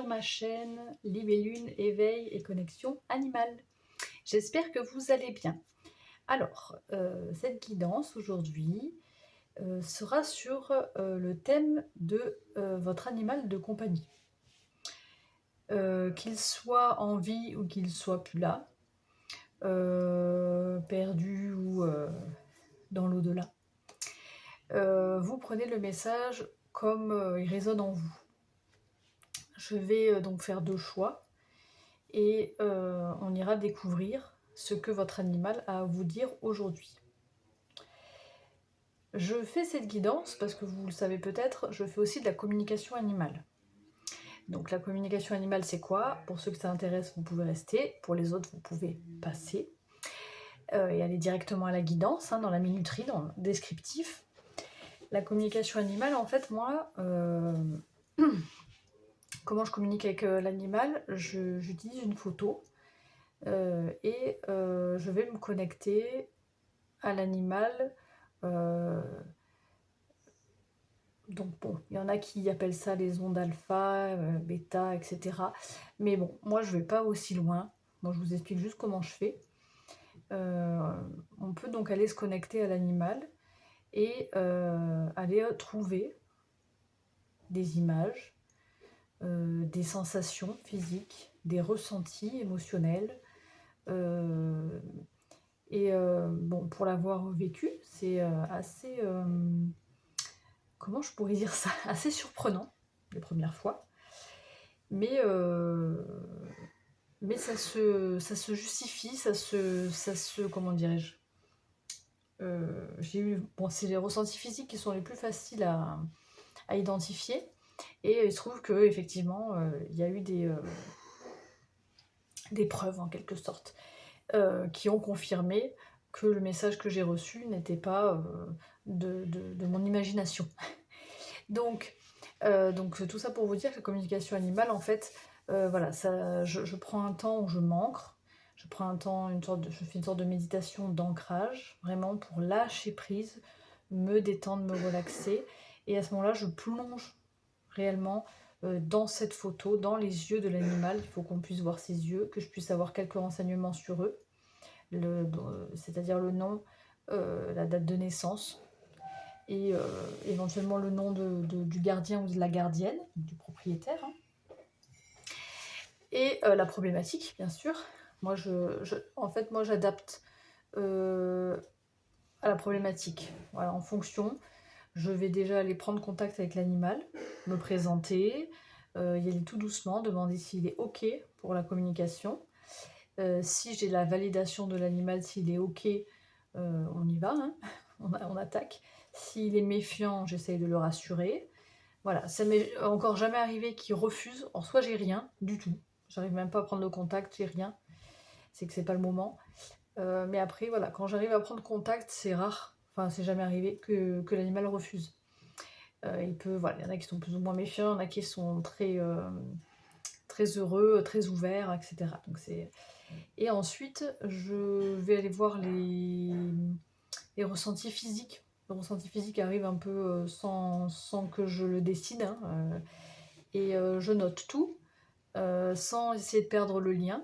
ma chaîne Libellune, éveil et connexion animale. J'espère que vous allez bien. Alors, cette guidance aujourd'hui sera sur le thème de votre animal de compagnie. Qu'il soit en vie ou qu'il soit plus là, perdu ou dans l'au-delà. Vous prenez le message comme il résonne en vous. Je vais donc faire 2 choix et on ira découvrir ce que votre animal a à vous dire aujourd'hui. Je fais cette guidance parce que vous le savez peut-être, je fais aussi de la communication animale. Donc la communication animale, c'est quoi? Pour ceux que ça intéresse, vous pouvez rester. Pour les autres, vous pouvez passer et aller directement à la guidance, dans la minuterie, dans le descriptif. La communication animale, en fait, moi, comment je communique avec l'animal? J'utilise une photo et je vais me connecter à l'animal. Donc bon, il y en a qui appellent ça les ondes alpha, bêta, etc. Mais bon, moi je vais pas aussi loin. Moi je vous explique juste comment je fais. On peut donc aller se connecter à l'animal et aller trouver des images, des sensations physiques, des ressentis émotionnels. Bon, pour l'avoir vécu, c'est assez... comment je pourrais dire ça? Assez surprenant, les premières fois. Mais ça se justifie, comment dirais-je? Bon, c'est les ressentis physiques qui sont les plus faciles à identifier. Et il se trouve qu'effectivement, il y a eu des preuves, en quelque sorte, qui ont confirmé que le message que j'ai reçu n'était pas de mon imagination. Donc tout ça pour vous dire que la communication animale, en fait, voilà, je prends un temps où je m'ancre, je prends un temps, je fais une sorte de méditation d'ancrage, vraiment pour lâcher prise, me détendre, me relaxer. Et à ce moment-là, je plonge réellement dans cette photo, dans les yeux de l'animal. Il faut qu'on puisse voir ses yeux, que je puisse avoir quelques renseignements sur eux, c'est-à-dire le nom, la date de naissance, et éventuellement le nom du gardien ou de la gardienne, du propriétaire. Et la problématique, bien sûr. Moi, en fait, moi, j'adapte à la problématique. Voilà, en fonction, je vais déjà aller prendre contact avec l'animal, me présenter, y aller tout doucement, demander s'il est OK pour la communication. Si j'ai la validation de l'animal, s'il est OK, on y va, on attaque. S'il est méfiant, j'essaye de le rassurer. Voilà, ça m'est encore jamais arrivé qu'il refuse. En soi, j'ai rien du tout. J'arrive même pas à prendre de contact, j'ai rien. C'est que c'est pas le moment. Mais après, voilà, quand j'arrive à prendre contact, c'est rare. Enfin, c'est jamais arrivé que l'animal refuse. Voilà, il y en a qui sont plus ou moins méfiants, il y en a qui sont très, très heureux, très ouverts, etc. Et ensuite, je vais aller voir les ressentis physiques. Le ressenti physique arrive un peu sans que je le décide, et je note tout, sans essayer de perdre le lien.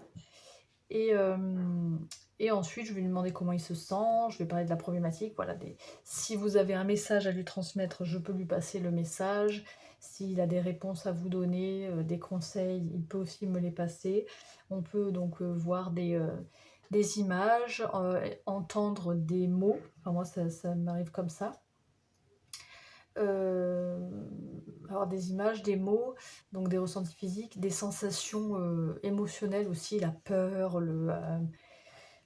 Et ensuite, je vais lui demander comment il se sent, je vais parler de la problématique. Voilà, si vous avez un message à lui transmettre, je peux lui passer le message. S'il a des réponses à vous donner, des conseils, il peut aussi me les passer. On peut donc voir des images, entendre des mots. Enfin, moi, ça m'arrive comme ça. Avoir des images, des mots, donc des ressentis physiques, des sensations émotionnelles aussi, la peur,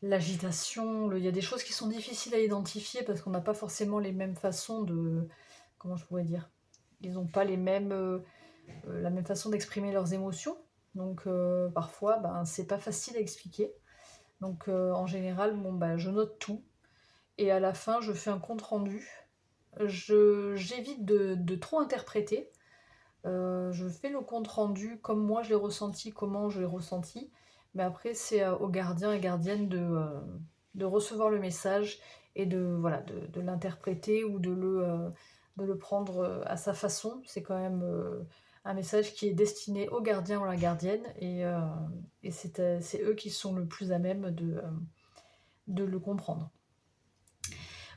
l'agitation. Il y a des choses qui sont difficiles à identifier parce qu'on n'a pas forcément les mêmes façons de... Comment je pourrais dire? Ils n'ont pas la même façon d'exprimer leurs émotions. Donc parfois, c'est pas facile à expliquer. Donc en général, je note tout. Et à la fin, je fais un compte rendu. J'évite de trop interpréter. Je fais le compte rendu comme moi je l'ai ressenti, comment je l'ai ressenti. Mais après, c'est aux gardiens et gardiennes de recevoir le message et voilà, de l'interpréter ou de le prendre à sa façon. C'est quand même un message qui est destiné au gardien ou à la gardienne, et c'est eux qui sont le plus à même de le comprendre.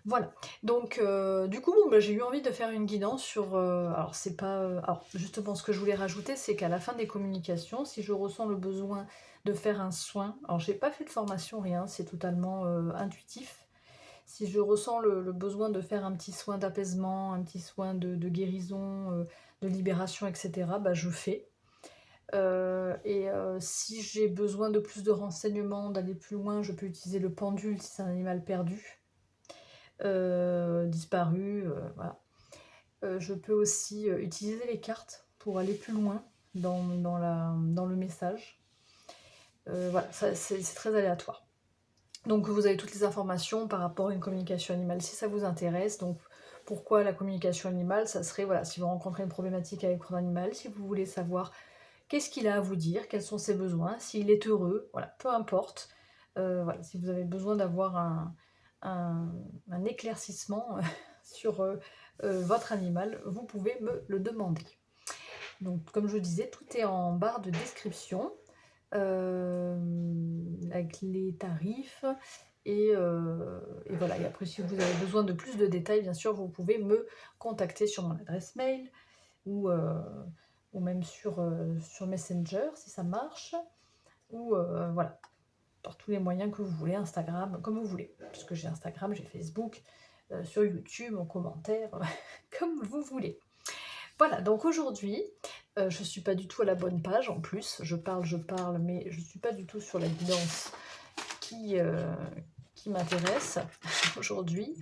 Voilà, donc du coup, bon, bah, j'ai eu envie de faire une guidance sur... alors, c'est pas... alors, justement, ce que je voulais rajouter, c'est qu'à la fin des communications, si je ressens le besoin de faire un soin, alors j'ai pas fait de formation, rien, c'est totalement intuitif. Si je ressens le besoin de faire un petit soin d'apaisement, un petit soin de guérison, de libération, etc., bah, je fais. Si j'ai besoin de plus de renseignements, d'aller plus loin, je peux utiliser le pendule si c'est un animal perdu. Disparu, voilà. Je peux aussi utiliser les cartes pour aller plus loin dans le message. Voilà, c'est très aléatoire. Donc vous avez toutes les informations par rapport à une communication animale si ça vous intéresse. Donc pourquoi la communication animale? Ça serait, voilà, si vous rencontrez une problématique avec votre animal, si vous voulez savoir qu'est-ce qu'il a à vous dire, quels sont ses besoins, s'il est heureux, voilà, peu importe. Voilà, si vous avez besoin d'avoir un éclaircissement sur votre animal, vous pouvez me le demander. Donc, comme je disais, tout est en barre de description, avec les tarifs. Et voilà. Et après, si vous avez besoin de plus de détails, bien sûr, vous pouvez me contacter sur mon adresse mail ou même sur Messenger, si ça marche. Ou voilà, par tous les moyens que vous voulez, Instagram, comme vous voulez. Parce que j'ai Instagram, j'ai Facebook, sur YouTube, en commentaire, comme vous voulez. Voilà, donc aujourd'hui, je ne suis pas du tout à la bonne page, en plus. Je parle, mais je ne suis pas du tout sur la guidance qui m'intéresse aujourd'hui.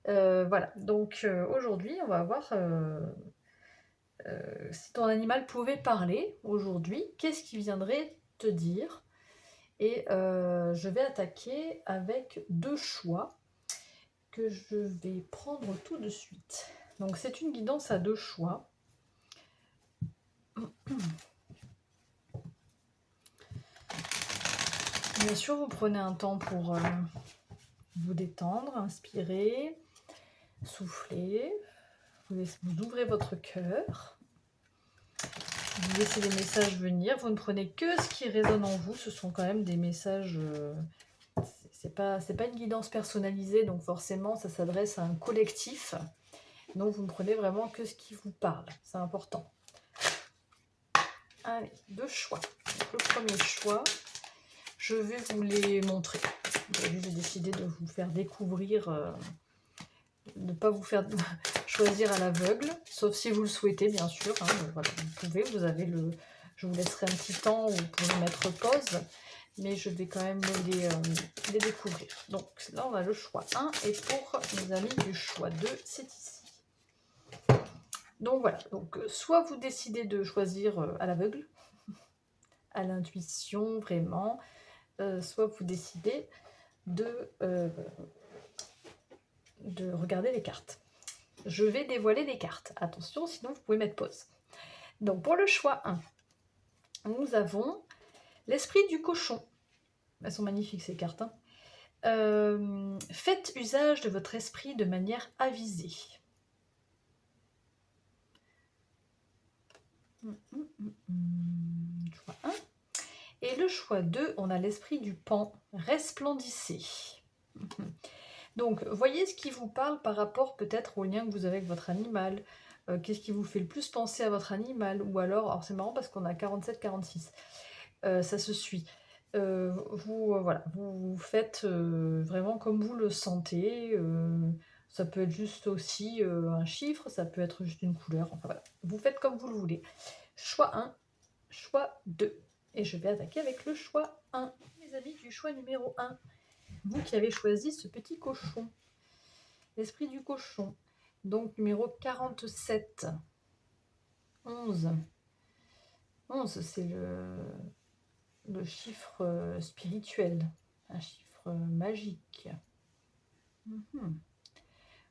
Voilà, donc aujourd'hui, on va voir si ton animal pouvait parler aujourd'hui, qu'est-ce qu'il viendrait te dire? Et je vais attaquer avec 2 choix que je vais prendre tout de suite. Donc c'est une guidance à 2 choix. Bien sûr, vous prenez un temps pour vous détendre, inspirer, souffler. Vous ouvrez votre cœur. Vous laissez les messages venir. Vous ne prenez que ce qui résonne en vous. Ce sont quand même des messages... c'est pas une guidance personnalisée, donc forcément, ça s'adresse à un collectif. Donc, vous ne prenez vraiment que ce qui vous parle. C'est important. Allez, 2 choix. Donc, le premier choix, je vais vous les montrer. Aujourd'hui, j'ai décidé de vous faire découvrir, de ne pas vous faire choisir à l'aveugle, sauf si vous le souhaitez, bien sûr. Hein, voilà, vous pouvez, vous avez le... Je vous laisserai un petit temps où vous pouvez mettre pause, mais je vais quand même les découvrir. Donc là, on a le choix 1, et pour mes amis du choix 2, c'est ici. Donc voilà, donc soit vous décidez de choisir à l'aveugle, à l'intuition vraiment, soit vous décidez de regarder les cartes. Je vais dévoiler les cartes. Attention, sinon vous pouvez mettre pause. Donc pour le choix 1, nous avons l'esprit du cochon. Elles sont magnifiques ces cartes. Hein. Faites usage de votre esprit de manière avisée. Choix 1. Et le choix 2, on a l'esprit du pan. Resplendissez. Donc, voyez ce qui vous parle par rapport peut-être au lien que vous avez avec votre animal. Qu'est-ce qui vous fait le plus penser à votre animal? Ou alors c'est marrant parce qu'on a 47-46. Ça se suit. Voilà, vous faites vraiment comme vous le sentez. Ça peut être juste aussi un chiffre, ça peut être juste une couleur. Enfin voilà, vous faites comme vous le voulez. Choix 1, choix 2. Et je vais attaquer avec le choix 1. Les amis du choix numéro 1. Vous qui avez choisi ce petit cochon. L'esprit du cochon. Donc numéro 47. 11. 11, c'est le chiffre spirituel. Un chiffre magique.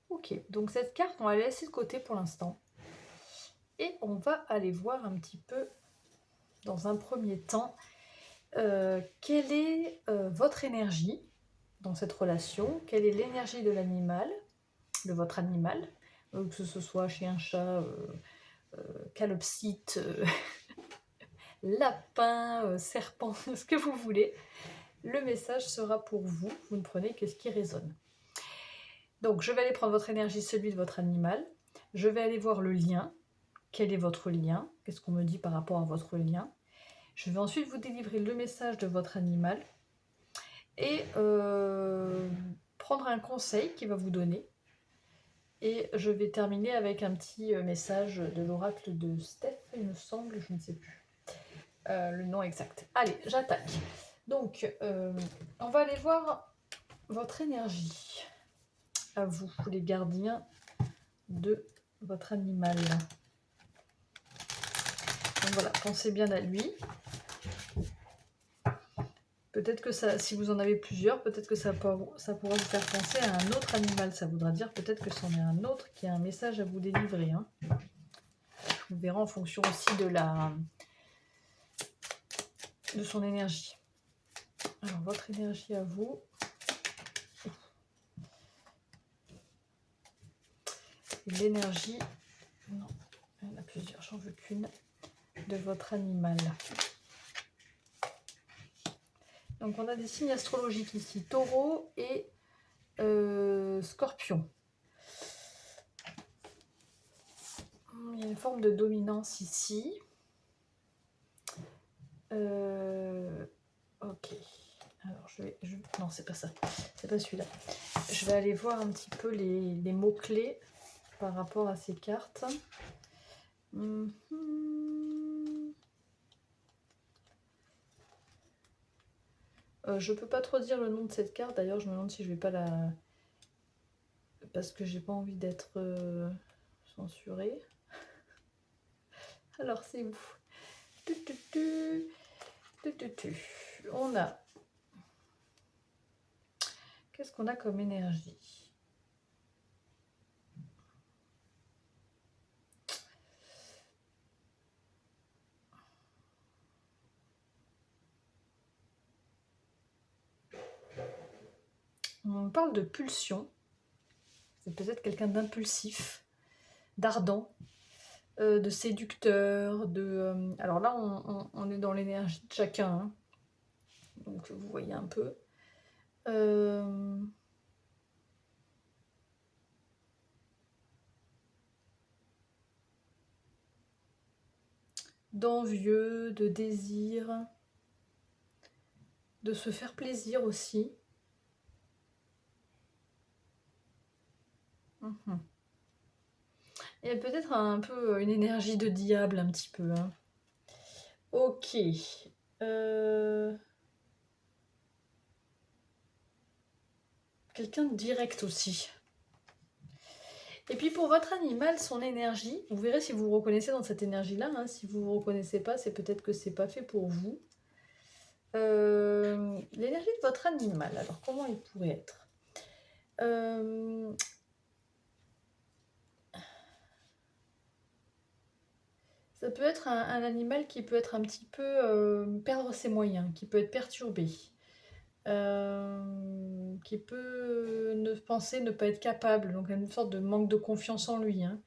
Ok, donc cette carte, on va la laisser de côté pour l'instant. Et on va aller voir un petit peu, dans un premier temps, quelle est votre énergie dans cette relation, quelle est l'énergie de l'animal, de votre animal, que ce soit chez un chat, calopsite, lapin, serpent, ce que vous voulez. Le message sera pour vous. Vous ne prenez que ce qui résonne. Donc, je vais aller prendre votre énergie, celui de votre animal. Je vais aller voir le lien. Quel est votre lien? Qu'est-ce qu'on me dit par rapport à votre lien? Je vais ensuite vous délivrer le message de votre animal et prendre un conseil qu'il va vous donner. Et je vais terminer avec un petit message de l'oracle de Steph, il me semble, je ne sais plus le nom exact. Allez, j'attaque. Donc, on va aller voir votre énergie, à vous, les gardiens de votre animal. Donc voilà, pensez bien à lui. Peut-être que ça, si vous en avez plusieurs, peut-être que ça pourra vous faire penser à un autre animal. Ça voudra dire peut-être que c'en est un autre qui a un message à vous délivrer. Hein. On verra en fonction aussi de son énergie. Alors, votre énergie à vous. L'énergie, non, il y en a plusieurs, j'en veux qu'une, de votre animal. Donc, on a des signes astrologiques ici, Taureau et Scorpion. Il y a une forme de dominance ici. Ok. Alors, non, c'est pas ça. C'est pas celui-là. Je vais aller voir un petit peu les mots-clés par rapport à ces cartes. Je peux pas trop dire le nom de cette carte. D'ailleurs, je me demande si je vais pas la... Parce que j'ai pas envie d'être censurée. Alors, c'est où? On a... Qu'est-ce qu'on a comme énergie? On parle de pulsion. C'est peut-être quelqu'un d'impulsif, d'ardent, de séducteur, de... alors là, on est dans l'énergie de chacun. Hein. Donc, vous voyez un peu. D'envieux, de désir, de se faire plaisir aussi. Il y a peut-être un peu une énergie de diable, un petit peu. Hein. Ok. Quelqu'un de direct aussi. Et puis pour votre animal, son énergie, vous verrez si vous vous reconnaissez dans cette énergie-là. Hein. Si vous ne vous reconnaissez pas, c'est peut-être que c'est pas fait pour vous. L'énergie de votre animal, alors comment il pourrait être? Ça peut être un animal qui peut être un petit peu perdre ses moyens, qui peut être perturbé, qui peut penser ne pas être capable, donc une sorte de manque de confiance en lui. Hein.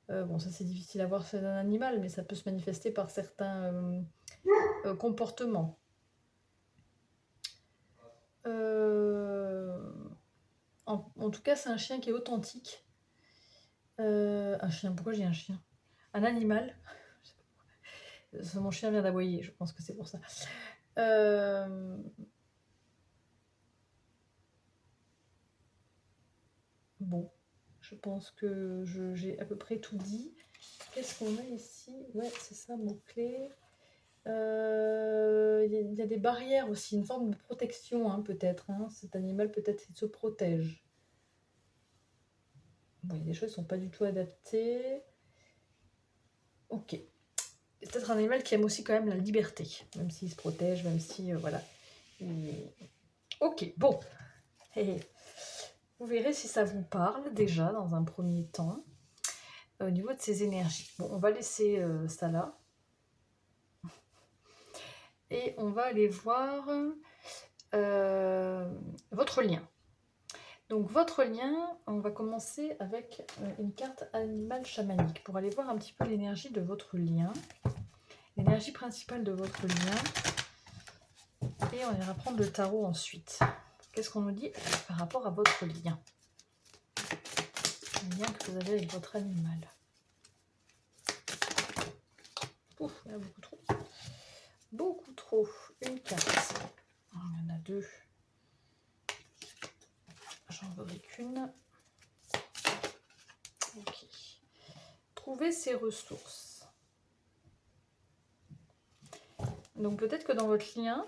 Bon, ça c'est difficile à voir chez un animal, mais ça peut se manifester par certains comportements. En tout cas, c'est un chien qui est authentique. Un chien, pourquoi j'ai un chien? Un animal. Mon chien vient d'aboyer, je pense que c'est pour ça. Bon, je pense que j'ai à peu près tout dit. Qu'est-ce qu'on a ici? Ouais, c'est ça, mot-clé. Il y a des barrières aussi, une forme de protection, hein, peut-être. Hein. Cet animal, peut-être, il se protège. Bon, il y a des choses qui ne sont pas du tout adaptées. Ok. Peut-être un animal qui aime aussi quand même la liberté, même s'il se protège, même si, voilà. Ok, bon. Vous verrez si ça vous parle déjà dans un premier temps. Au niveau de ces énergies. Bon, on va laisser ça là. Et on va aller voir votre lien. Donc votre lien, on va commencer avec une carte animal chamanique pour aller voir un petit peu l'énergie de votre lien, l'énergie principale de votre lien, et on ira prendre le tarot ensuite. Qu'est-ce qu'on nous dit par rapport à votre lien? Le lien que vous avez avec votre animal. Ouf, il y en a beaucoup trop. Beaucoup trop. Une carte. Il y en a deux. J'en voudrais qu'une. Ok. Trouver ses ressources. Donc peut-être que dans votre lien,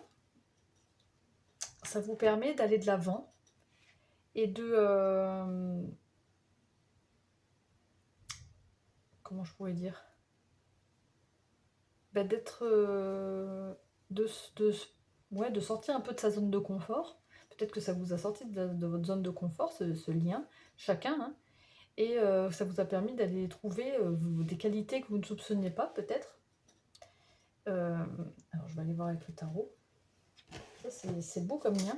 ça vous permet d'aller de l'avant et de... comment je pourrais dire, d'être... de sortir un peu de sa zone de confort. Peut-être que ça vous a sorti de votre zone de confort, ce lien, chacun, hein. Et ça vous a permis d'aller trouver des qualités que vous ne soupçonniez pas, peut-être. Alors, je vais aller voir avec le tarot. Ça, c'est beau comme lien.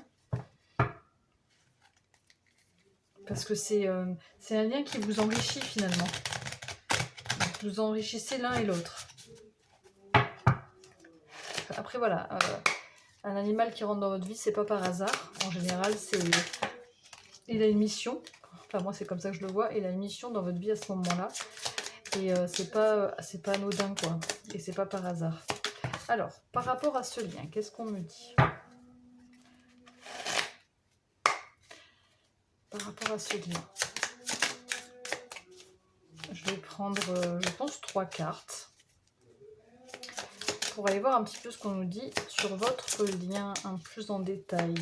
Parce que c'est un lien qui vous enrichit, finalement. Vous enrichissez l'un et l'autre. Après, voilà. Un animal qui rentre dans votre vie, c'est pas par hasard. En général, il a une mission. Enfin, moi, c'est comme ça que je le vois. Il a une mission dans votre vie à ce moment-là. Et c'est pas anodin, quoi. Et c'est pas par hasard. Alors, par rapport à ce lien, qu'est-ce qu'on me dit? Par rapport à ce lien, je vais prendre, je pense, 3 cartes pour aller voir un petit peu ce qu'on nous dit sur votre lien un peu plus en détail.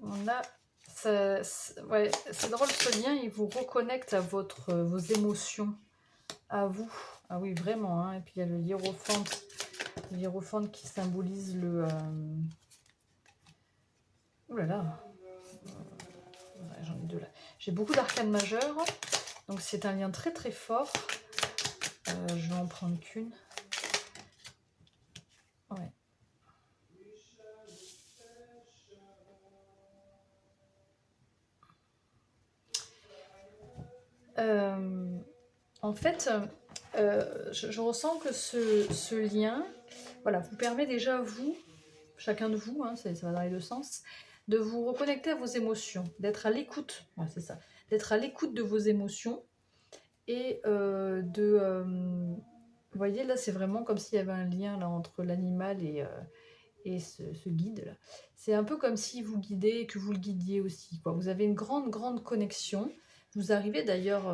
On a... ouais, c'est drôle, ce lien, il vous reconnecte à vos émotions, à vous. Ah oui, vraiment, hein. Et puis il y a le hiérophante qui symbolise le... Ouh là là, j'en ai deux là. J'ai beaucoup d'arcanes majeures, donc c'est un lien très très fort. Je vais en prendre qu'une. Ouais. En fait, je ressens que ce lien, voilà, vous permet déjà, vous, chacun de vous, hein, ça va dans les deux sens, de vous reconnecter à vos émotions, d'être à l'écoute, ouais, c'est ça, d'être à l'écoute de vos émotions et vous voyez, là, c'est vraiment comme s'il y avait un lien là, entre l'animal et ce guide-là. C'est un peu comme si vous guidez et que vous le guidiez aussi, quoi. Vous avez une grande, grande connexion. Vous arrivez d'ailleurs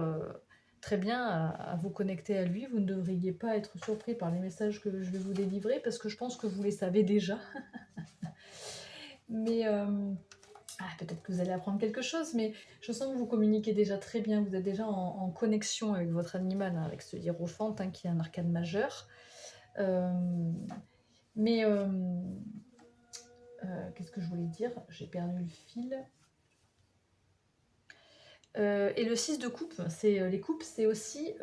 très bien à vous connecter à lui. Vous ne devriez pas être surpris par les messages que je vais vous délivrer parce que je pense que vous les savez déjà. Mais peut-être que vous allez apprendre quelque chose, mais je sens que vous communiquez déjà très bien. Vous êtes déjà en connexion avec votre animal, hein, avec ce hiérophante hein, qui est un arcane majeur. Mais qu'est-ce que je voulais dire? J'ai perdu le fil. Et le 6 de coupe, c'est les coupes, c'est aussi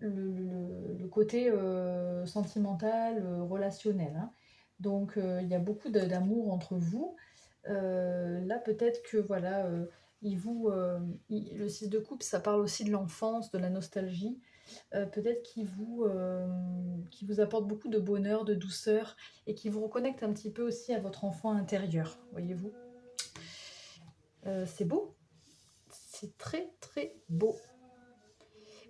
le côté sentimental, relationnel. Hein. Donc il y a beaucoup d'amour entre vous. Là peut-être que voilà, le 6 de coupe, ça parle aussi de l'enfance, de la nostalgie. Peut-être qu'il vous apporte beaucoup de bonheur, de douceur, et qui vous reconnecte un petit peu aussi à votre enfant intérieur, voyez-vous. C'est beau, c'est très très beau.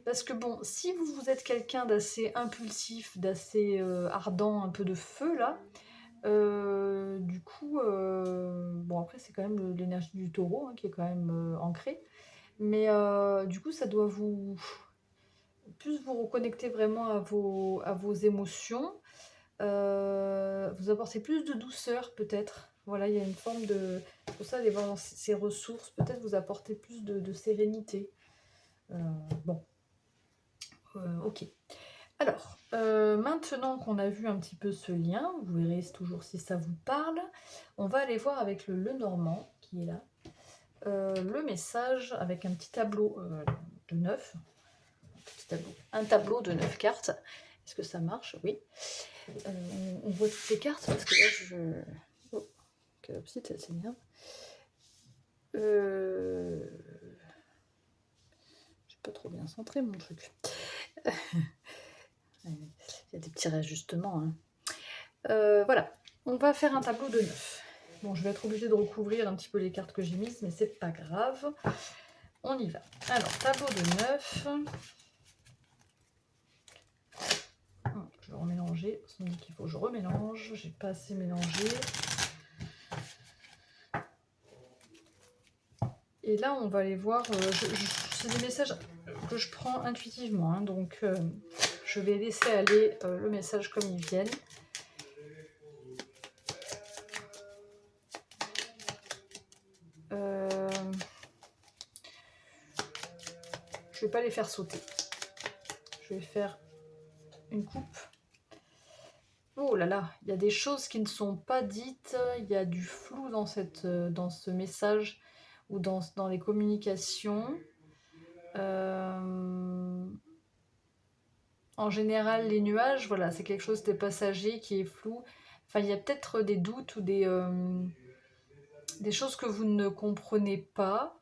Parce que bon, si vous êtes quelqu'un d'assez impulsif, d'assez ardent, un peu de feu là, du coup, bon après c'est quand même l'énergie du taureau hein, qui est quand même ancrée, mais du coup ça doit plus vous reconnecter vraiment à vos émotions, vous apporter plus de douceur peut-être. Voilà, il y a une forme de... Pour ça, aller voir dans ces ressources, peut-être vous apporter plus de sérénité. Bon, ok. Alors, maintenant qu'on a vu un petit peu ce lien, vous verrez toujours si ça vous parle, on va aller voir avec le Lenormand qui est là, le message avec un petit tableau de 9, un tableau de 9 cartes. Est-ce que ça marche? Oui. On voit toutes les cartes parce que là, je... Oh, Calopsite, elle s'énerve. J'ai pas trop bien centré mon truc. Il y a des petits réajustements. Hein. Voilà, on va faire un tableau de 9. Bon, je vais être obligée de recouvrir un petit peu les cartes que j'ai mises, mais c'est pas grave. On y va. Alors, tableau de 9. Je vais remélanger. On me dit qu'il faut que je remélange. J'ai pas assez mélangé. Et là, on va aller voir. C'est des messages que je prends intuitivement. Hein, donc, je vais laisser aller le message comme ils viennent. Je vais pas les faire sauter. Je vais faire une coupe. Oh là là, il y a des choses qui ne sont pas dites, il y a du flou dans ce message ou dans les communications. En général, les nuages, voilà, c'est quelque chose de passager qui est flou. Enfin, il y a peut-être des doutes ou des choses que vous ne comprenez pas.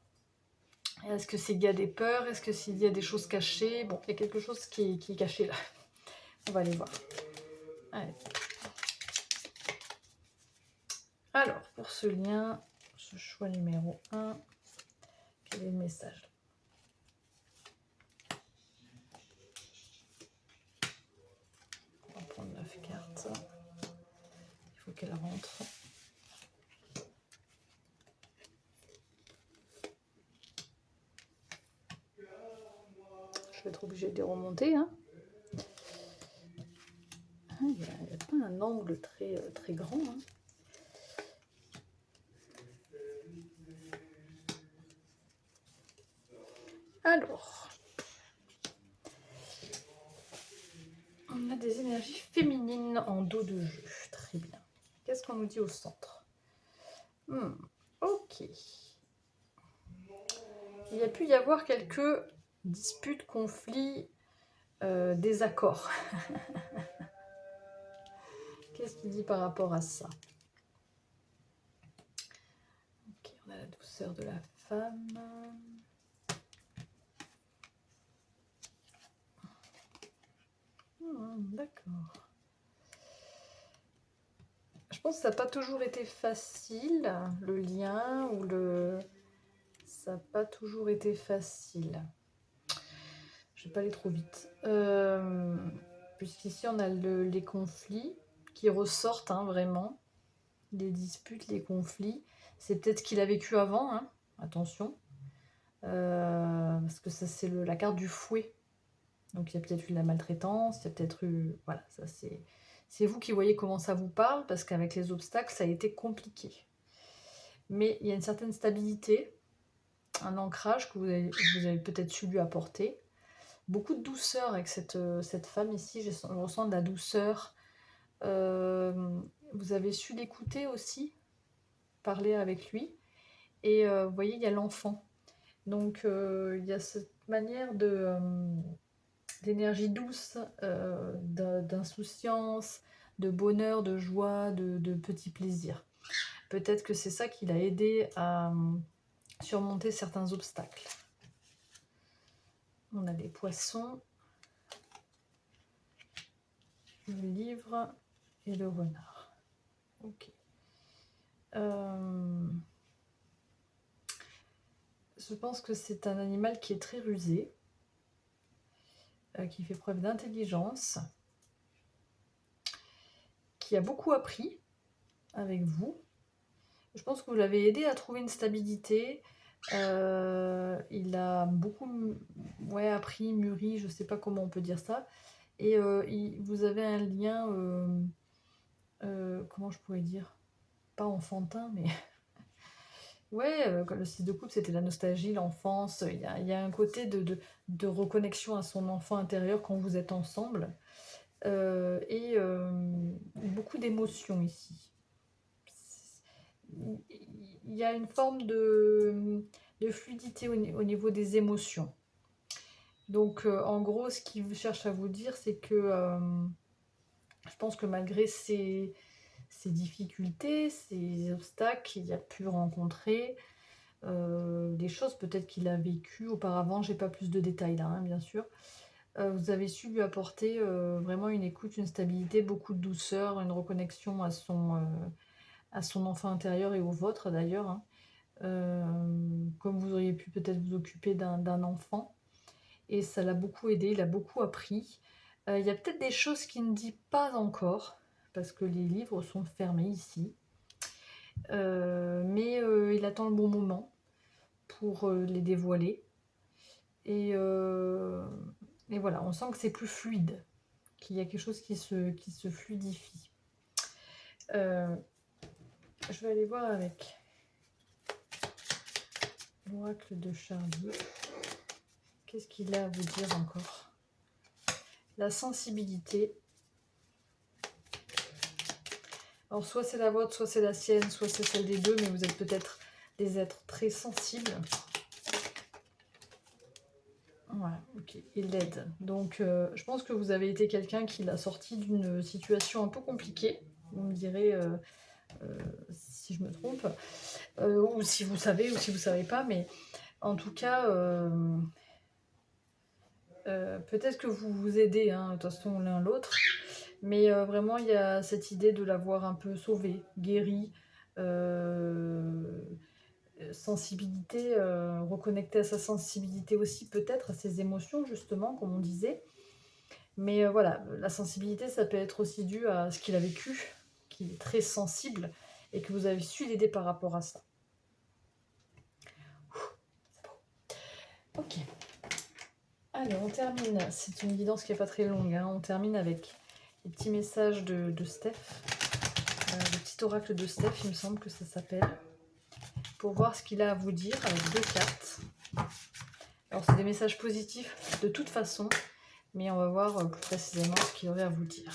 Est-ce que c'est qu'il y a des peurs? Est-ce que s'il y a des choses cachées? Bon, il y a quelque chose qui est caché là. On va aller voir. Allez. Alors, pour ce lien, ce choix numéro 1, quel est le message? On va prendre 9 cartes. Il faut qu'elle rentre. Je vais être obligée de les remonter. Hein. Il n'y a pas un angle très grand. Hein. Alors, on a des énergies féminines en dos de jeu. Très bien. Qu'est-ce qu'on nous dit au centre? Ok. Il y a pu y avoir quelques disputes, conflits, désaccords. Qu'est-ce qu'il dit par rapport à ça? Ok, on a la douceur de la femme. D'accord. Je pense que ça n'a pas toujours été facile, le lien, ou le... Ça n'a pas toujours été facile. Je ne vais pas aller trop vite. Puisqu'ici, on a les conflits qui ressortent, hein, vraiment. Les disputes, les conflits. C'est peut-être ce qu'il a vécu avant, hein. Attention. Parce que ça, c'est la carte du fouet. Donc, il y a peut-être eu de la maltraitance, il y a peut-être eu... Voilà, ça c'est... C'est vous qui voyez comment ça vous parle, parce qu'avec les obstacles, ça a été compliqué. Mais il y a une certaine stabilité, un ancrage que vous avez peut-être su lui apporter. Beaucoup de douceur avec cette femme ici, je ressens de la douceur. Vous avez su l'écouter aussi, parler avec lui. Et vous voyez, il y a l'enfant. Donc, il y a cette manière d'énergie douce, d'insouciance, de bonheur, de joie, de petits plaisirs. Peut-être que c'est ça qui l'a aidé à surmonter certains obstacles. On a des poissons, le livre et le renard. Ok. Je pense que c'est un animal qui est très rusé, qui fait preuve d'intelligence, qui a beaucoup appris avec vous. Je pense que vous l'avez aidé à trouver une stabilité. Il a beaucoup appris, mûri, je ne sais pas comment on peut dire ça. Et vous avez un lien, comment je pourrais dire? Pas enfantin, mais... Ouais, le 6 de coupe, c'était la nostalgie, l'enfance. Il y a un côté de reconnexion à son enfant intérieur quand vous êtes ensemble. Et beaucoup d'émotions ici. Il y a une forme de fluidité au niveau des émotions. Donc en gros, ce qu'il cherche à vous dire, c'est que je pense que malgré ces difficultés, ces obstacles qu'il a pu rencontrer, des choses peut-être qu'il a vécues auparavant, j'ai pas plus de détails là, hein, bien sûr. Vous avez su lui apporter, vraiment une écoute, une stabilité, beaucoup de douceur, une reconnexion à son enfant intérieur et au vôtre d'ailleurs, hein. Comme vous auriez pu peut-être vous occuper d'un enfant et ça l'a beaucoup aidé, il a beaucoup appris. Il y a peut-être des choses qu'il ne dit pas encore parce que les livres sont fermés ici. Mais il attend le bon moment pour, les dévoiler et heu et voilà, on sent que c'est plus fluide, qu'il y a quelque chose qui se fluidifie. Heu, je vais aller voir avec l'oracle de Charlie. Qu'est-ce qu'il a à vous dire encore? La sensibilité. Alors soit c'est la vôtre, soit c'est la sienne, soit c'est celle des deux, mais vous êtes peut-être des êtres très sensibles. Voilà, ok, il l'aide. Donc je pense que vous avez été quelqu'un qui l'a sorti d'une situation un peu compliquée. Vous me direz si je me trompe, ou si vous savez, ou si vous savez pas, mais en tout cas, peut-être que vous vous aidez, hein, de toute façon l'un l'autre, mais vraiment il y a cette idée de l'avoir un peu sauvé, guéri, sensibilité, reconnecter à sa sensibilité aussi, peut-être à ses émotions justement, comme on disait. Mais voilà, la sensibilité, ça peut être aussi dû à ce qu'il a vécu, qu'il est très sensible et que vous avez su l'aider par rapport à ça. C'est beau. Ok. Allez, on termine. C'est une guidance qui n'est pas très longue, hein. On termine avec les petits messages de Steph. Le petit oracle de Steph, il me semble que ça s'appelle. Pour voir ce qu'il a à vous dire avec 2 cartes. Alors, c'est des messages positifs de toute façon, mais on va voir plus précisément ce qu'il aurait à vous dire.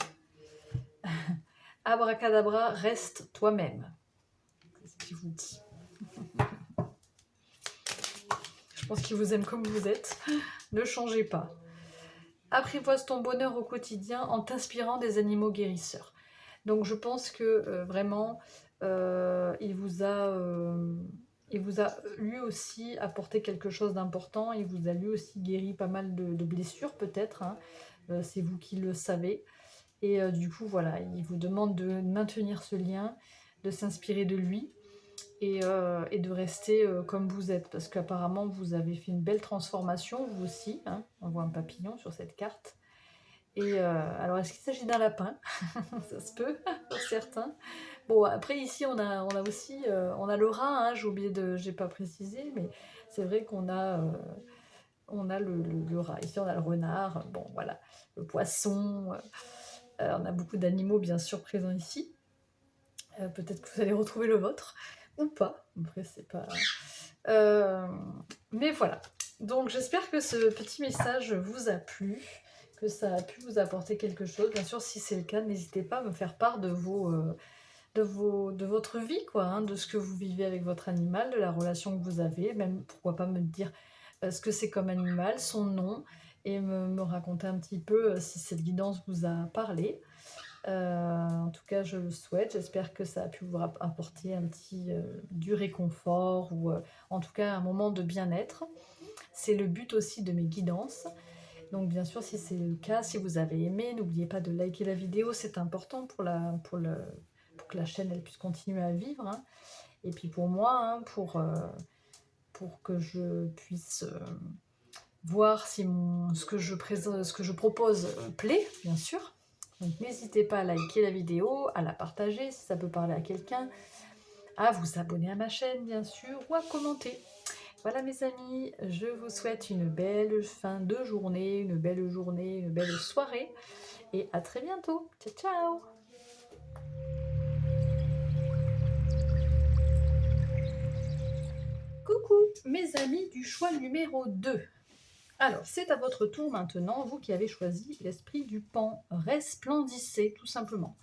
Abracadabra, reste toi-même. C'est ce qu'il vous dit. Je pense qu'il vous aime comme vous êtes. Ne changez pas. Apprivoise ton bonheur au quotidien en t'inspirant des animaux guérisseurs. Donc je pense que vraiment, il vous a lui aussi apporté quelque chose d'important. Il vous a lui aussi guéri pas mal de blessures peut-être, hein. C'est vous qui le savez. Et du coup, voilà, il vous demande de maintenir ce lien, de s'inspirer de lui et de rester comme vous êtes. Parce qu'apparemment, vous avez fait une belle transformation, vous aussi, hein. On voit un papillon sur cette carte. Et alors, est-ce qu'il s'agit d'un lapin? Ça se peut, pour certains. Bon, après, ici, on a aussi on a le rat, hein, j'ai pas précisé, mais c'est vrai qu'on a, on a le rat. Ici, on a le renard, bon, voilà, le poisson. On a beaucoup d'animaux, bien sûr, présents ici. Peut-être que vous allez retrouver le vôtre, ou pas. Après, c'est pas... mais voilà. Donc, j'espère que ce petit message vous a plu, que ça a pu vous apporter quelque chose. Bien sûr, si c'est le cas, n'hésitez pas à me faire part de de votre vie, quoi, hein, de ce que vous vivez avec votre animal, de la relation que vous avez, même pourquoi pas me dire ce que c'est comme animal, son nom, et me raconter un petit peu si cette guidance vous a parlé. En tout cas, je le souhaite. J'espère que ça a pu vous apporter un petit du réconfort ou en tout cas un moment de bien-être. C'est le but aussi de mes guidances. Donc bien sûr, si c'est le cas, si vous avez aimé, n'oubliez pas de liker la vidéo, c'est important pour que la chaîne elle puisse continuer à vivre, hein. Et puis pour moi, hein, pour que je puisse voir si ce que ce que je propose plaît, bien sûr. Donc n'hésitez pas à liker la vidéo, à la partager si ça peut parler à quelqu'un, à vous abonner à ma chaîne bien sûr, ou à commenter. Voilà mes amis, je vous souhaite une belle fin de journée, une belle soirée, et à très bientôt. Ciao ciao. Coucou mes amis du choix numéro 2. Alors, c'est à votre tour maintenant, vous qui avez choisi l'esprit du pan. Resplendissez, tout simplement.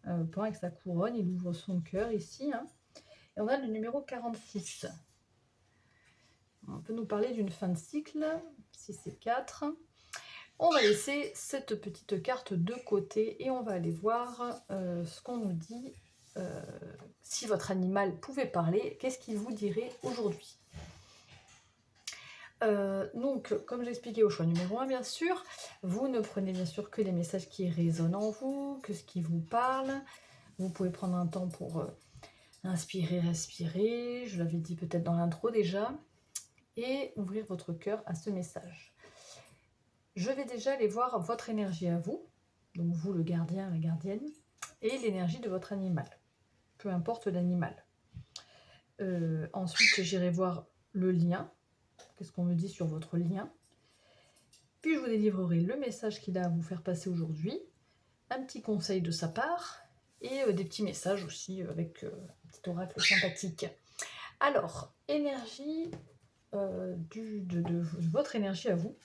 Le pan avec sa couronne, il ouvre son cœur ici, hein. Et on a le numéro 46. On peut nous parler d'une fin de cycle, si c'est 4. On va laisser cette petite carte de côté et on va aller voir ce qu'on nous dit. Si votre animal pouvait parler, qu'est-ce qu'il vous dirait aujourd'hui? Donc, comme j'expliquais au choix numéro 1, bien sûr, vous ne prenez bien sûr que les messages qui résonnent en vous, que ce qui vous parle. Vous pouvez prendre un temps pour inspirer, respirer, je l'avais dit peut-être dans l'intro déjà, et ouvrir votre cœur à ce message. Je vais déjà aller voir votre énergie à vous, donc vous le gardien, la gardienne, et l'énergie de votre animal, peu importe l'animal. Ensuite, j'irai voir le lien, qu'est-ce qu'on me dit sur votre lien. Puis je vous délivrerai le message qu'il a à vous faire passer aujourd'hui, un petit conseil de sa part, et des petits messages aussi avec un petit oracle sympathique. Alors, énergie de votre énergie à vous,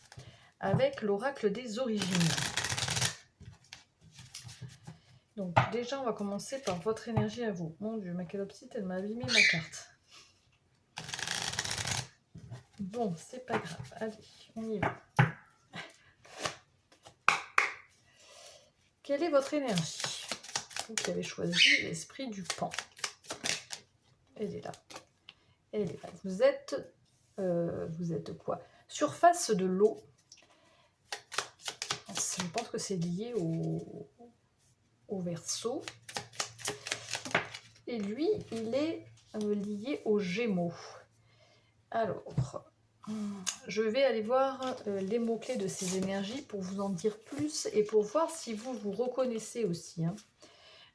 avec l'oracle des origines. Donc déjà, on va commencer par votre énergie à vous. Mon Dieu, ma calopsite, elle m'a abîmé ma carte. Bon, c'est pas grave. Allez, on y va. Quelle est votre énergie? Vous qui avez choisi l'esprit du pan. Elle est là. Elle est là. Vous êtes quoi? Surface de l'eau. Je pense que c'est lié au Verseau. Et lui, il est lié aux Gémeaux. Alors, je vais aller voir les mots-clés de ces énergies pour vous en dire plus et pour voir si vous vous reconnaissez aussi. Hein.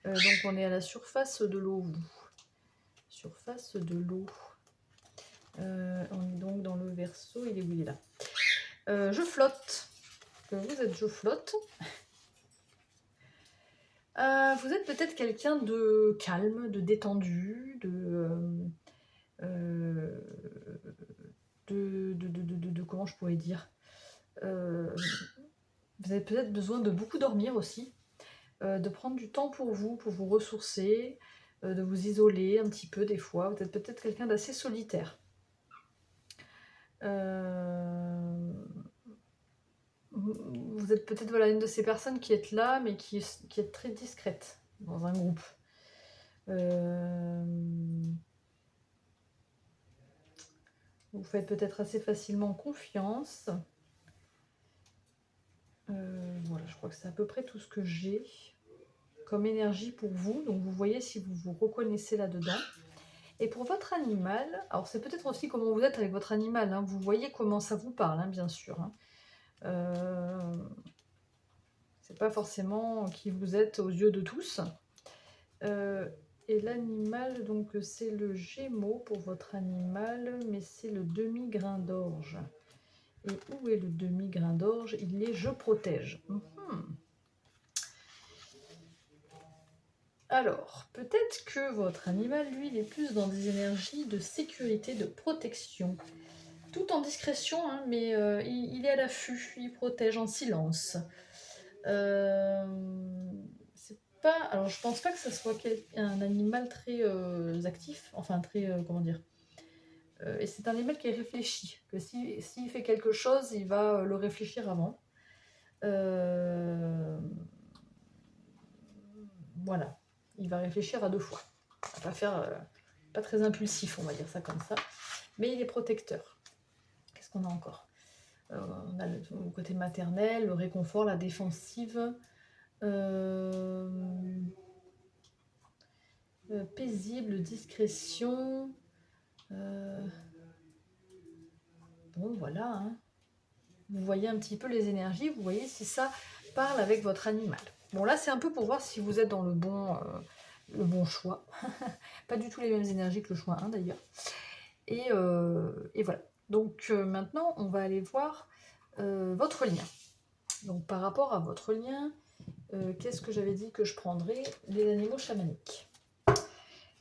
Donc, on est à la surface de l'eau. Surface de l'eau. On est donc dans le Verseau. Il est où? Il est là. Je flotte. Vous êtes je flotte. Vous êtes peut-être quelqu'un de calme, de détendu, comment je pourrais dire, vous avez peut-être besoin de beaucoup dormir aussi, de prendre du temps pour vous ressourcer, de vous isoler un petit peu des fois. Vous êtes peut-être quelqu'un d'assez solitaire. Vous êtes peut-être voilà, une de ces personnes qui est là, mais qui est très discrète dans un groupe. Vous faites peut-être assez facilement confiance. Voilà, je crois que c'est à peu près tout ce que j'ai comme énergie pour vous. Donc vous voyez si vous vous reconnaissez là-dedans. Et pour votre animal, alors c'est peut-être aussi comment vous êtes avec votre animal. Hein, vous voyez comment ça vous parle, hein, bien sûr. Hein. C'est pas forcément qui vous êtes aux yeux de tous. Et l'animal, donc c'est le Gémeaux pour votre animal, mais c'est le demi-grain d'orge. Et où est le demi-grain d'orge? Il est « je protège ». Alors, peut-être que votre animal, lui, il est plus dans des énergies de sécurité, de protection. Tout en discrétion, hein, mais il est à l'affût, il protège en silence. C'est pas... Alors, je pense pas que ce soit un animal très actif, enfin très... comment dire, et c'est un animal qui est réfléchi, que s'il fait quelque chose, il va le réfléchir avant. Voilà, il va réfléchir à 2 fois. Il va pas faire, pas très impulsif, on va dire ça comme ça. Mais il est protecteur. Qu'est-ce qu'on a encore? On a le côté maternel, le réconfort, la défensive. Paisible, discrétion. Bon, voilà. Hein. Vous voyez un petit peu les énergies, vous voyez si ça parle avec votre animal. Bon, là, c'est un peu pour voir si vous êtes dans le bon choix. Pas du tout les mêmes énergies que le choix 1, d'ailleurs. Et voilà. Donc, maintenant, on va aller voir votre lien. Donc, par rapport à votre lien, qu'est-ce que j'avais dit que je prendrais? Les animaux chamaniques.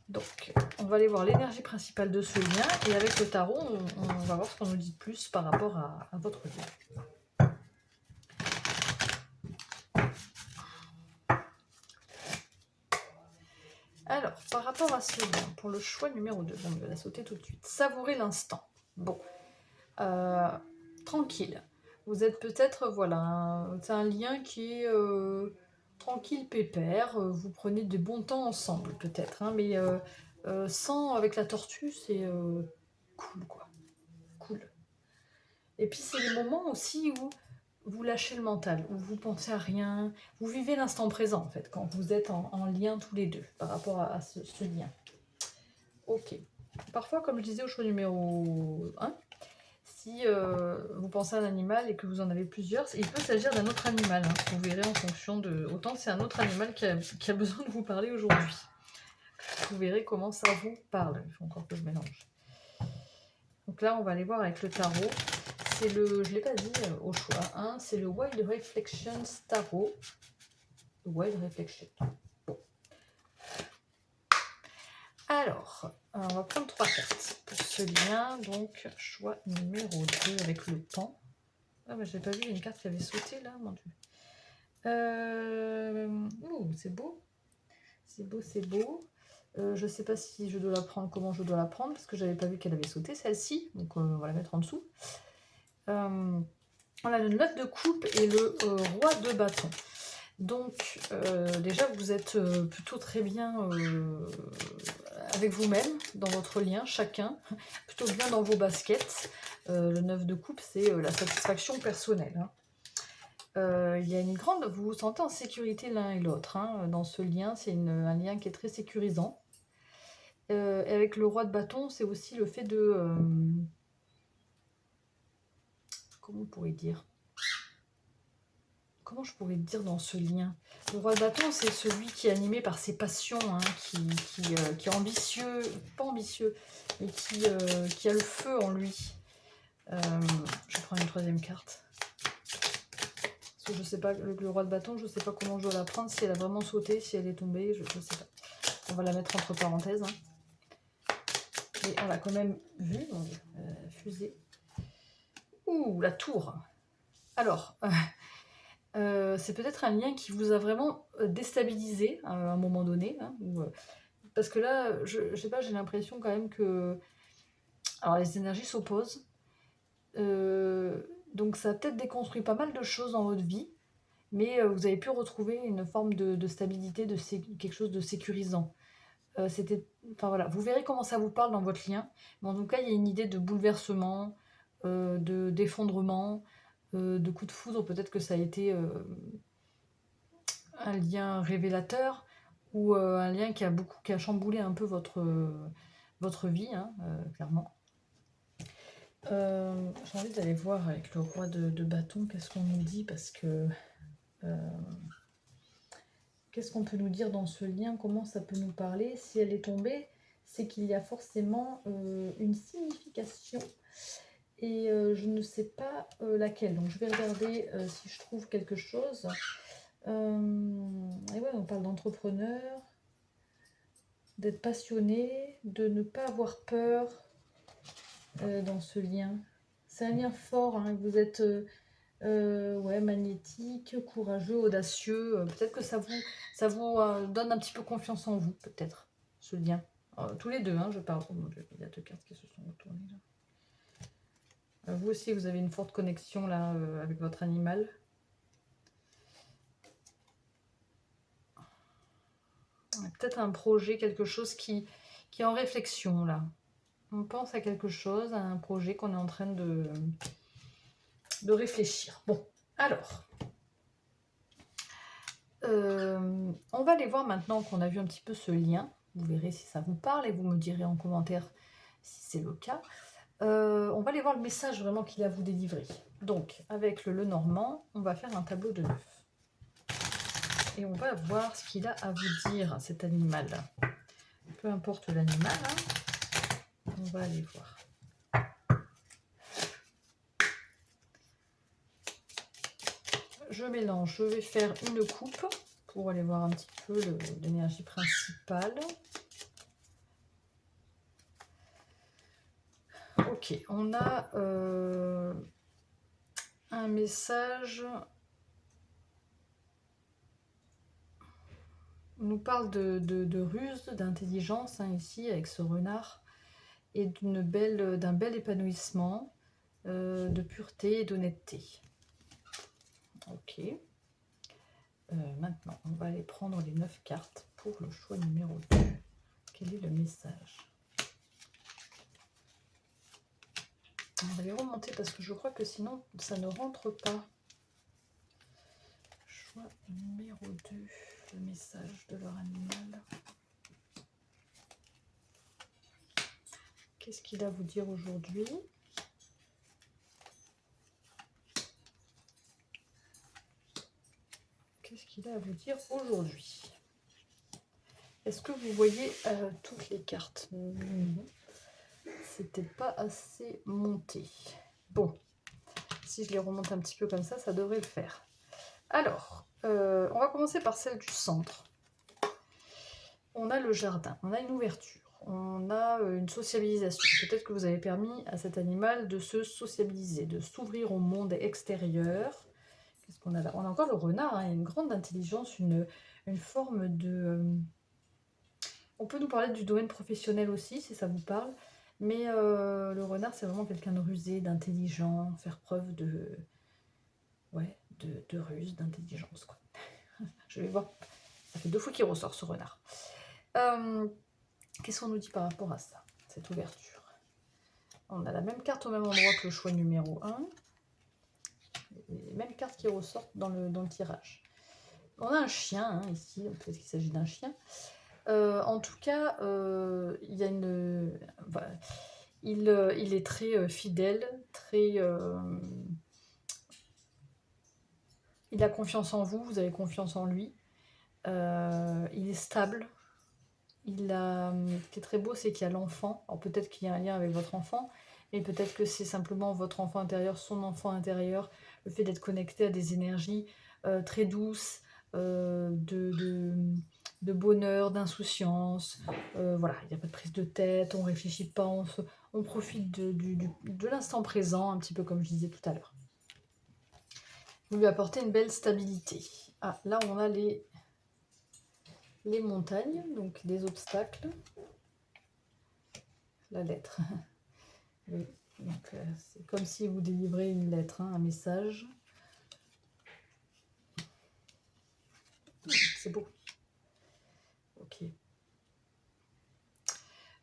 Donc, on va aller voir l'énergie principale de ce lien, et avec le tarot, on va voir ce qu'on nous dit de plus par rapport à votre lien. Alors, par rapport à ce lien, pour le choix numéro 2, on va la sauter tout de suite. Savourer l'instant. Bon, tranquille. Vous êtes peut-être, voilà, c'est un lien qui est tranquille, pépère. Vous prenez de bons temps ensemble, peut-être, hein, mais sans avec la tortue, c'est cool, quoi. Cool. Et puis, c'est les moments aussi où vous lâchez le mental, où vous pensez à rien, vous vivez l'instant présent, en fait, quand vous êtes en lien tous les deux, par rapport à ce lien. Ok. Parfois, comme je disais au choix numéro 1, si vous pensez à un animal et que vous en avez plusieurs, il peut s'agir d'un autre animal. Hein. Vous verrez en fonction de... Autant c'est un autre animal qui a besoin de vous parler aujourd'hui. Vous verrez comment ça vous parle. Il faut encore que je mélange. Donc là, on va aller voir avec le tarot. C'est le... Je ne l'ai pas dit au choix. Hein, c'est le Wild Reflections Tarot. Wild Reflection. Bon. Alors, on va prendre 3 cartes pour ce lien. Donc, choix numéro 2 avec le pan. Ah, mais j'ai pas vu, il y a une carte qui avait sauté là, mon dieu. C'est beau. C'est beau, c'est beau. Je sais pas si je dois la prendre, comment je dois la prendre, parce que j'avais pas vu qu'elle avait sauté, celle-ci. Donc, on va la mettre en dessous. Voilà, le 9 de coupe et le roi de bâton. Donc, déjà, vous êtes plutôt très bien avec vous-même, dans votre lien, chacun. Plutôt bien dans vos baskets. Le 9 de coupe, c'est la satisfaction personnelle. Hein. Il y a une grande... Vous vous sentez en sécurité l'un et l'autre. Hein, dans ce lien, c'est un lien qui est très sécurisant. Et avec le roi de bâton, c'est aussi le fait de... comment on pourrait dire? Comment je pourrais dire dans ce lien? Le roi de bâton, c'est celui qui est animé par ses passions, hein, qui est ambitieux, pas ambitieux, mais qui a le feu en lui. Je vais prendre une 3e carte. Parce que je sais pas, le roi de bâton, je sais pas comment je dois la prendre, si elle a vraiment sauté, si elle est tombée, je sais pas. On va la mettre entre parenthèses. Hein. Et on l'a quand même vue, fusée. Ouh, la tour. Alors, c'est peut-être un lien qui vous a vraiment déstabilisé à un moment donné. Hein, parce que là, je sais pas, j'ai l'impression quand même que... Alors, les énergies s'opposent. Donc, ça a peut-être déconstruit pas mal de choses dans votre vie. Mais vous avez pu retrouver une forme de stabilité, quelque chose de sécurisant. Enfin voilà, vous verrez comment ça vous parle dans votre lien. Mais en tout cas, il y a une idée de bouleversement, d'effondrement, de coup de foudre. Peut-être que ça a été un lien révélateur ou un lien qui a chamboulé un peu votre vie, hein, clairement. J'ai envie d'aller voir avec le roi de bâton, qu'est-ce qu'on nous dit, parce que... qu'est-ce qu'on peut nous dire dans ce lien? Comment ça peut nous parler? Si elle est tombée, c'est qu'il y a forcément une signification. Et je ne sais pas laquelle. Donc je vais regarder si je trouve quelque chose. Et ouais, on parle d'entrepreneur, d'être passionné, de ne pas avoir peur dans ce lien. C'est un lien fort. Hein, vous êtes... ouais, magnétique, courageux, audacieux. Peut-être que ça vous donne un petit peu confiance en vous, peut-être, ce lien. Tous les deux, hein, je parle. Oh mon Dieu, il y a 2 cartes qui se sont retournées là. Vous aussi, vous avez une forte connexion là avec votre animal. Peut-être un projet, quelque chose qui est en réflexion là. On pense à quelque chose, à un projet qu'on est en train de réfléchir. Bon, alors... on va aller voir maintenant qu'on a vu un petit peu ce lien. Vous verrez si ça vous parle et vous me direz en commentaire si c'est le cas. On va aller voir le message vraiment qu'il a à vous délivrer. Donc, avec le Lenormand, on va faire un tableau de 9. Et on va voir ce qu'il a à vous dire, cet animal. Peu importe l'animal, hein, on va aller voir. Je mélange, je vais faire une coupe pour aller voir un petit peu l'énergie principale. Ok, on a un message. On nous parle de ruse, d'intelligence, hein, ici, avec ce renard, et d'un bel épanouissement. de pureté et d'honnêteté. Ok. Maintenant, on va aller prendre les 9 cartes pour le choix numéro 2. Quel est le message? On va les remonter parce que je crois que sinon ça ne rentre pas. Choix numéro 2, le message de leur animal. Qu'est-ce qu'il a à vous dire aujourd'hui? Qu'est-ce qu'il a à vous dire aujourd'hui? Est-ce que vous voyez toutes les cartes? Non. C'était pas assez monté. Bon, si je les remonte un petit peu comme ça devrait le faire. Alors, on va commencer par celle du centre. On a le jardin, on a une ouverture, on a une sociabilisation. Peut-être que vous avez permis à cet animal de se sociabiliser, de s'ouvrir au monde extérieur. Qu'est-ce qu'on a là? On a encore le renard, hein. Il y a une grande intelligence, une forme de... On peut nous parler du domaine professionnel aussi, si ça vous parle. Mais le renard, c'est vraiment quelqu'un de rusé, d'intelligent, faire preuve de... Ouais, de ruse, d'intelligence, quoi. Je vais voir. Ça fait 2 fois qu'il ressort, ce renard. Qu'est-ce qu'on nous dit par rapport à ça, cette ouverture? On a la même carte au même endroit que le choix numéro 1. Les mêmes cartes qui ressortent dans le tirage. On a un chien, hein, ici, peut-être qu'il s'agit d'un chien. En tout cas, il y a une... Voilà, il est très fidèle, très... il a confiance en vous, vous avez confiance en lui. Il est stable. Ce qui est très beau, c'est qu'il y a l'enfant. Alors peut-être qu'il y a un lien avec votre enfant, mais peut-être que c'est simplement votre enfant intérieur, son enfant intérieur, le fait d'être connecté à des énergies très douces, de bonheur, d'insouciance. Voilà, il n'y a pas de prise de tête, on ne réfléchit pas, on profite de l'instant présent, un petit peu comme je disais tout à l'heure. Vous lui apportez une belle stabilité. Ah, là on a les montagnes, donc les obstacles. La lettre. Oui, donc c'est comme si vous délivrez une lettre, hein, un message. C'est beau. Ok.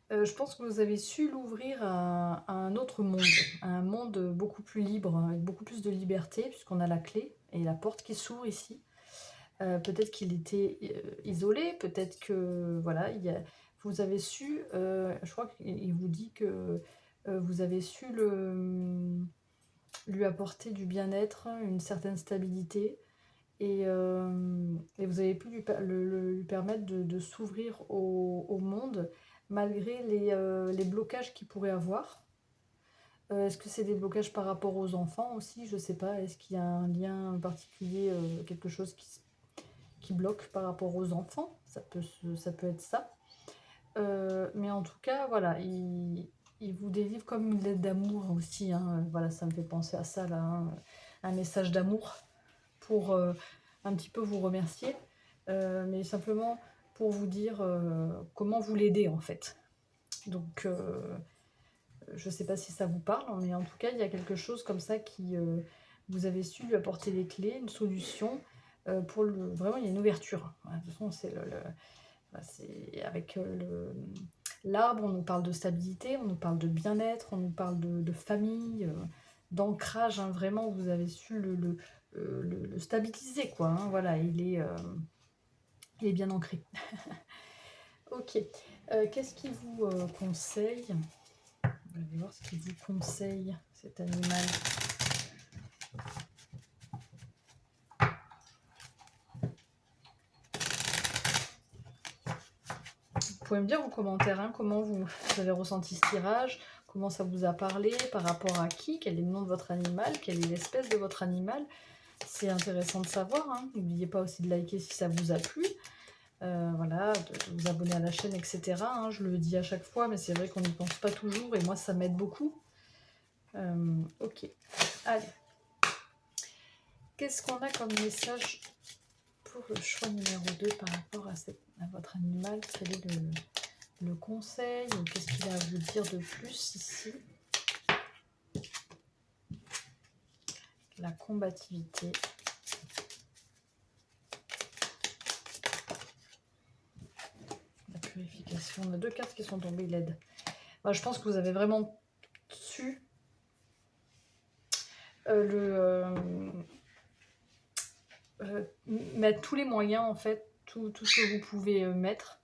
Je pense que vous avez su l'ouvrir à un autre monde, à un monde beaucoup plus libre, avec beaucoup plus de liberté, puisqu'on a la clé et la porte qui s'ouvre ici. Peut-être qu'il était isolé, peut-être que voilà, vous avez su, je crois qu'il vous dit que vous avez su lui apporter du bien-être, une certaine stabilité, et vous avez pu lui permettre de s'ouvrir au monde malgré les blocages qu'il pourrait avoir. Est-ce que c'est des blocages par rapport aux enfants aussi? Je ne sais pas. Est-ce qu'il y a un lien particulier, quelque chose qui bloque par rapport aux enfants? Ça peut être ça. Mais en tout cas, voilà, il vous délivre comme une lettre d'amour aussi, hein. Voilà, ça me fait penser à ça, là, hein. Un message d'amour pour un petit peu vous remercier, mais simplement pour vous dire comment vous l'aider, en fait. Donc, je ne sais pas si ça vous parle, mais en tout cas, il y a quelque chose comme ça qui... vous avez su lui apporter les clés, une solution, pour vraiment, il y a une ouverture. De toute façon, c'est c'est avec l'arbre, on nous parle de stabilité, on nous parle de bien-être, on nous parle de famille, d'ancrage, hein. Vraiment, vous avez su le stabiliser, quoi, hein. Voilà, il est bien ancré. Ok. Qu'est-ce qu'il vous conseille? On va voir ce qu'il vous conseille, cet animal. Vous pouvez me dire en commentaire, hein, comment vous avez ressenti ce tirage, comment ça vous a parlé, par rapport à qui, quel est le nom de votre animal, quelle est l'espèce de votre animal. C'est intéressant de savoir, hein. N'oubliez pas aussi de liker si ça vous a plu. Voilà, de vous abonner à la chaîne, etc. Hein, je le dis à chaque fois, mais c'est vrai qu'on n'y pense pas toujours, et moi ça m'aide beaucoup. Ok, allez. Qu'est-ce qu'on a comme message pour le choix numéro 2 par rapport à votre animal? Quel est le conseil? Qu'est-ce qu'il a à vous dire de plus ici? la combativité. La purification. On a 2 cartes qui sont tombées, l'aide. Moi, je pense que vous avez vraiment su mettre tous les moyens, en fait, tout ce que vous pouvez mettre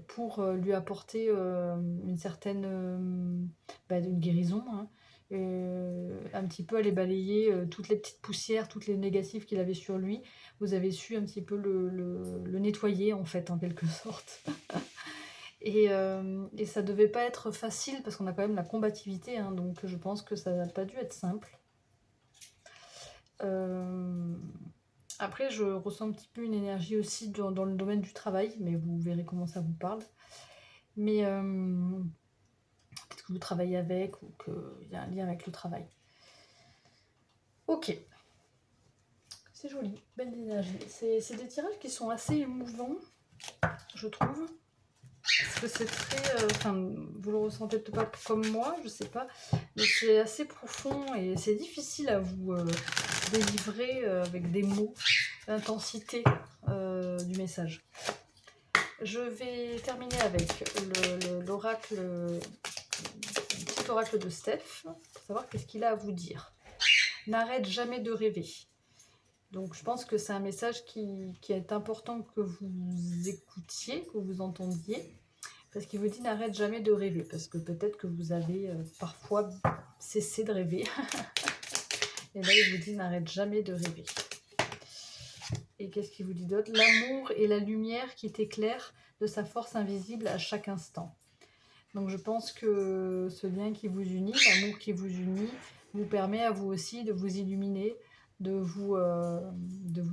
pour lui apporter une certaine une guérison, hein, un petit peu aller balayer toutes les petites poussières, toutes les négatifs qu'il avait sur lui. Vous avez su un petit peu le nettoyer, en fait, en quelque sorte. Et ça devait pas être facile parce qu'on a quand même la combativité, hein, donc je pense que ça n'a pas dû être simple. Après, je ressens un petit peu une énergie aussi dans le domaine du travail, mais vous verrez comment ça vous parle. Mais peut-être que vous travaillez avec ou qu'il y a un lien avec le travail. Ok. C'est joli, belle énergie. C'est des tirages qui sont assez émouvants, je trouve. Parce que c'est très... Enfin, vous le ressentez peut-être pas comme moi, je sais pas. Mais c'est assez profond et c'est difficile à vous délivrer avec des mots, l'intensité du message. Je vais terminer avec l'oracle, le petit oracle de Steph, pour savoir qu'est-ce qu'il a à vous dire. N'arrête jamais de rêver. Donc je pense que c'est un message qui est important que vous écoutiez, que vous entendiez. Parce qu'il vous dit n'arrête jamais de rêver. Parce que peut-être que vous avez parfois cessé de rêver. Et là il vous dit n'arrête jamais de rêver. Et qu'est-ce qu'il vous dit d'autre? L'amour et la lumière qui t'éclairent de sa force invisible à chaque instant. Donc je pense que ce lien qui vous unit, l'amour qui vous unit, vous permet à vous aussi de vous illuminer, de vous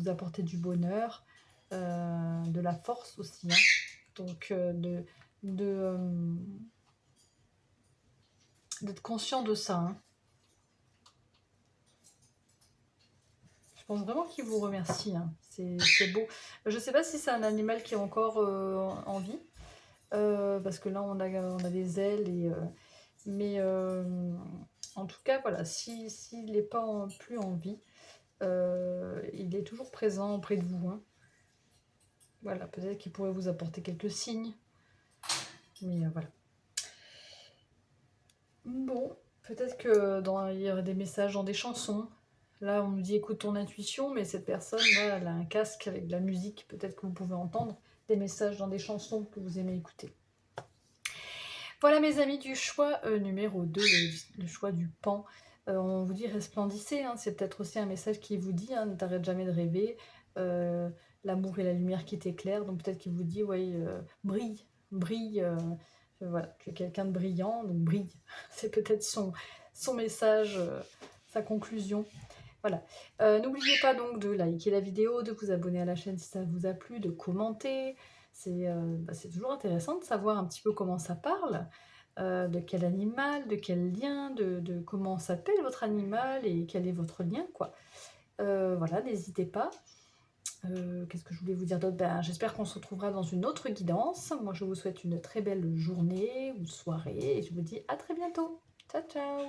apporter du bonheur, de la force aussi. Hein. Donc d'être conscient de ça. Hein. Je pense vraiment qu'il vous remercie. Hein. C'est beau. Je ne sais pas si c'est un animal qui est encore en vie. Parce que là on a des ailes mais en tout cas voilà, s'il n'est pas plus en vie, il est toujours présent auprès de vous, hein. Voilà, peut-être qu'il pourrait vous apporter quelques signes, mais voilà. Bon, peut-être que il y aurait des messages dans des chansons. Là on nous dit écoute ton intuition, mais cette personne là elle a un casque avec de la musique, peut-être que vous pouvez entendre des messages dans des chansons que vous aimez écouter. Voilà mes amis du choix numéro 2, le choix du pan. On vous dit resplendissez, hein, c'est peut-être aussi un message qui vous dit, hein, ne t'arrête jamais de rêver, l'amour et la lumière qui t'éclairent, donc peut-être qu'il vous dit, ouais, brille, brille, voilà, tu es quelqu'un de brillant, donc brille, c'est peut-être son message, sa conclusion. Voilà. N'oubliez pas donc de liker la vidéo, de vous abonner à la chaîne si ça vous a plu, de commenter. C'est toujours intéressant de savoir un petit peu comment ça parle, de quel animal, de quel lien, de comment s'appelle votre animal et quel est votre lien, quoi. Voilà, n'hésitez pas. Qu'est-ce que je voulais vous dire d'autre? J'espère qu'on se retrouvera dans une autre guidance. Moi, je vous souhaite une très belle journée ou soirée et je vous dis à très bientôt. Ciao, ciao!